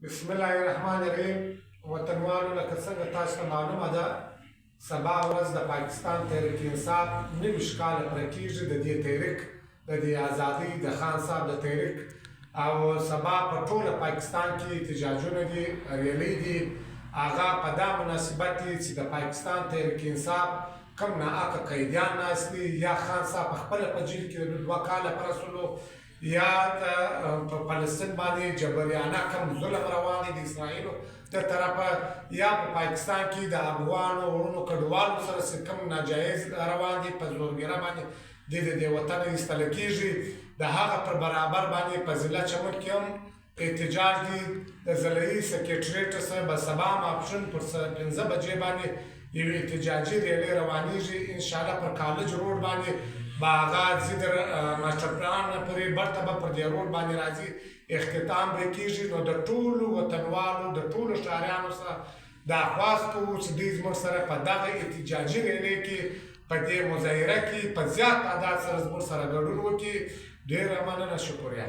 بسم الله الرحمن الرحیم. وطنوالو لکه څنګه تاسو ته معلومه ده سبا ورځ د پاکستان تحریک انصاف 29 کاله پوره کېږي د دې تحریک د دې ازادۍ د خان صاحب د تحریک او سبا په ټوله پاکستان کې احتجاجونه دي ریلی دي هغه په دا مناسبت دي چې د پاکستان تحریک انصاف کوم ناحقه قیدیان ناست دي یا خان صاحب خپله په جیل کې د 2 کاله په رسولو یا په فلسطین باندې جبریانه کم ظلم روان دي د اسرائیلو د طرفه یا په پاکستان کې د افغانو وروڼو کډوالو سره چې کوم ناجایز روان دي په زورګیره باندې د دې وطن ایستل کېږي د هغه پر برابر باندې په ضلع چمن کې هم احتجاج دي د ضلعي سکرټریټ سره به سبا ماپښین پر 15 بجې باندې یو احتجاجي ریلی روانېږي انشاءالله پر کالج روډ باندې با هغه زیدر ماسټر پلان پورې برته به پر دې روډ باندې راځي اختتام به کېږي نو د ټولو وطنوالو د ټولو ښاریانو سره دا خواست کوو چې دوی زموږ سره په دغه احتجاجي ریلی کې په دې مظاهره کې په زیات تعداد سره زموږ سره ګډون وکړي. ډېره مننه، شکریه.